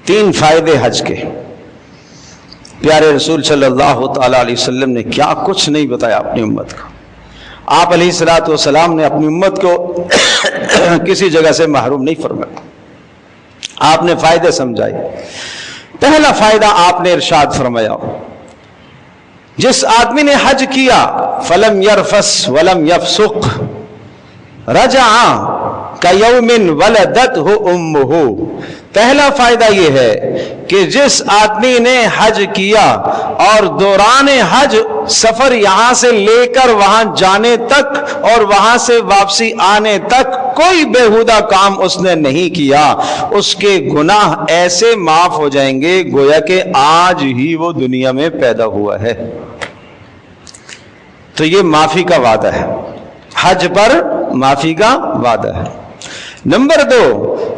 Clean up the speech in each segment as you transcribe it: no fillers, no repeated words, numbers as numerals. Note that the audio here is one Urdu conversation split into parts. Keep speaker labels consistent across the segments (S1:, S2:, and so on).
S1: 3 فائدے حج کے۔ پیارے رسول صلی اللہ تعالیٰ علیہ وسلم نے کیا کچھ نہیں بتایا اپنی امت کو۔ آپ علیہ الصلوۃ والسلام نے اپنی امت کو کسی جگہ سے محروم نہیں فرمایا، آپ نے فائدے سمجھائے۔ پہلا فائدہ آپ نے ارشاد فرمایا، جس آدمی نے حج کیا فلم یرفس ولم یفسق رجع کیوم ولدتہ امہ۔ پہلا فائدہ یہ ہے کہ جس آدمی نے حج کیا اور دوران حج سفر یہاں سے لے کر وہاں جانے تک اور وہاں سے واپسی آنے تک کوئی بےہودہ کام اس نے نہیں کیا، اس کے گناہ ایسے معاف ہو جائیں گے گویا کہ آج ہی وہ دنیا میں پیدا ہوا ہے۔ تو یہ معافی کا وعدہ ہے، حج پر معافی کا وعدہ ہے۔ نمبر 2،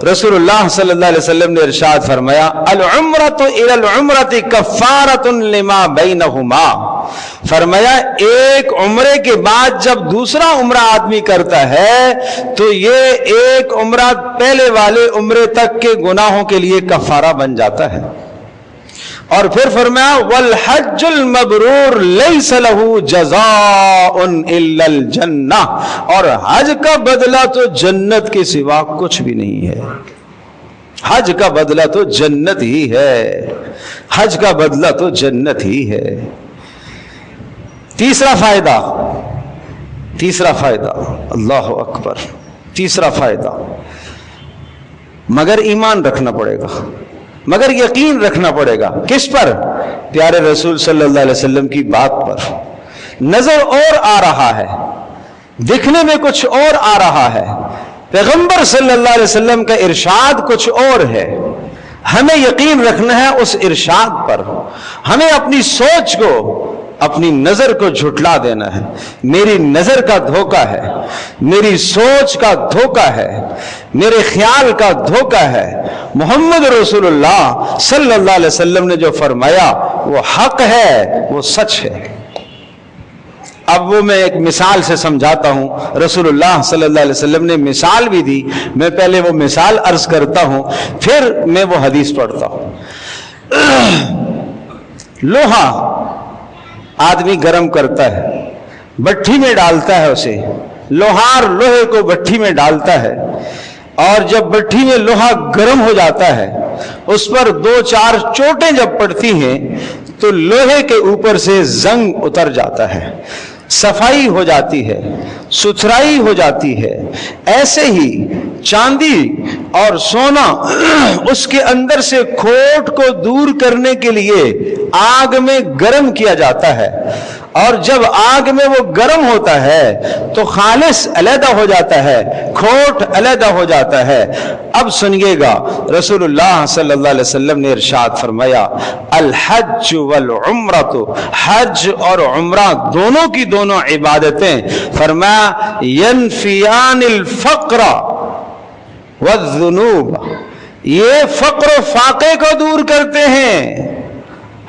S1: رسول اللہ صلی اللہ علیہ وسلم نے ارشاد فرمایا، العمرۃ الی العمرۃ کفارۃ لما بینہما۔ فرمایا ایک عمرے کے بعد جب دوسرا عمرہ آدمی کرتا ہے تو یہ ایک عمرہ پہلے والے عمرے تک کے گناہوں کے لیے کفارہ بن جاتا ہے۔ اور پھر فرمایا والحج المبرور لیس لہ جزاء الا الجنہ، اور حج کا بدلہ تو جنت کے سوا کچھ بھی نہیں ہے۔ حج کا بدلہ تو جنت ہی ہے، حج کا بدلہ تو جنت ہی ہے۔ تیسرا فائدہ، اللہ اکبر، تیسرا فائدہ، مگر ایمان رکھنا پڑے گا، مگر یقین رکھنا پڑے گا۔ کس پر؟ پیارے رسول صلی اللہ علیہ وسلم کی بات پر۔ نظر اور آ رہا ہے، دکھنے میں کچھ اور آ رہا ہے، پیغمبر صلی اللہ علیہ وسلم کا ارشاد کچھ اور ہے، ہمیں یقین رکھنا ہے اس ارشاد پر۔ ہمیں اپنی سوچ کو، اپنی نظر کو جھٹلا دینا ہے۔ میری نظر کا دھوکہ ہے، میری سوچ کا دھوکہ ہے، میرے خیال کا دھوکہ ہے۔ محمد رسول اللہ صلی اللہ علیہ وسلم نے جو فرمایا وہ حق ہے، وہ سچ ہے۔ اب وہ میں ایک مثال سے سمجھاتا ہوں۔ رسول اللہ صلی اللہ علیہ وسلم نے مثال بھی دی، میں پہلے وہ مثال عرض کرتا ہوں پھر میں وہ حدیث پڑھتا ہوں۔ لوہا آدمی گرم کرتا ہے، بھٹی میں ڈالتا ہے اسے، لوہار لوہے کو بھٹی میں ڈالتا ہے، اور جب بھٹی میں لوہا گرم ہو جاتا ہے اس پر 2-4 چوٹیں جب پڑتی ہیں تو لوہے کے اوپر سے زنگ اتر جاتا ہے، صفائی ہو جاتی ہے، ستھرائی ہو جاتی ہے۔ ایسے ہی چاندی اور سونا اس کے اندر سے کھوٹ کو دور کرنے کے لیے آگ میں گرم کیا جاتا ہے، اور جب آگ میں وہ گرم ہوتا ہے تو خالص علیحدہ ہو جاتا ہے، کھوٹ علیحدہ ہو جاتا ہے۔ اب سنیے گا، رسول اللہ صلی اللہ علیہ وسلم نے ارشاد فرمایا، الحج والعمرۃ، حج اور عمرہ دونوں کی دونوں عبادتیں، فرمایا ینفیان الفقر والذنوب، یہ فقر و فاقے کو دور کرتے ہیں۔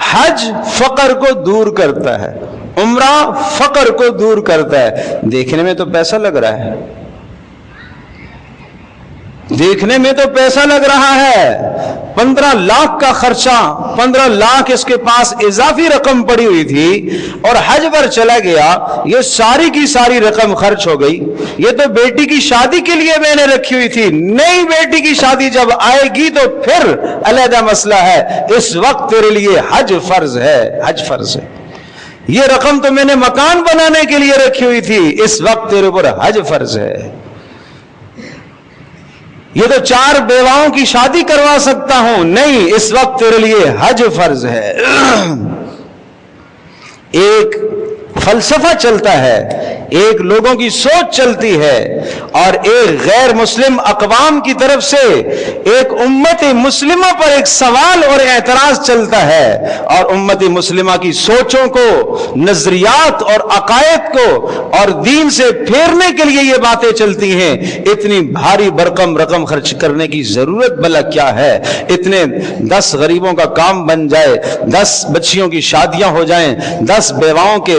S1: حج فقر کو دور کرتا ہے، عمرہ فقر کو دور کرتا ہے۔ دیکھنے میں تو پیسہ لگ رہا ہے، دیکھنے میں تو پیسہ لگ رہا ہے، 15 لاکھ کا خرچہ، 15 لاکھ اس کے پاس اضافی رقم پڑی ہوئی تھی اور حج پر چلا گیا، یہ ساری کی ساری رقم خرچ ہو گئی۔ یہ تو بیٹی کی شادی کے لیے میں نے رکھی ہوئی تھی، نئی بیٹی کی شادی جب آئے گی تو پھر علیحدہ مسئلہ ہے، اس وقت تیرے لیے حج فرض ہے، حج فرض ہے۔ یہ رقم تو میں نے مکان بنانے کے لیے رکھی ہوئی تھی، اس وقت تیرے اوپر حج فرض ہے۔ یہ تو 4 بیواؤں کی شادی کروا سکتا ہوں، نہیں، اس وقت تیرے لیے حج فرض ہے۔ ایک فلسفہ چلتا ہے، ایک لوگوں کی سوچ چلتی ہے، اور ایک غیر مسلم اقوام کی طرف سے ایک امت مسلمہ پر ایک سوال اور اعتراض چلتا ہے، اور امت مسلمہ کی سوچوں کو، نظریات اور عقائد کو اور دین سے پھیرنے کے لیے یہ باتیں چلتی ہیں۔ اتنی بھاری برقم رقم خرچ کرنے کی ضرورت بھلا کیا ہے؟ اتنے 10 غریبوں کا کام بن جائے، 10 بچیوں کی شادیاں ہو جائیں، 10 بیواؤں کے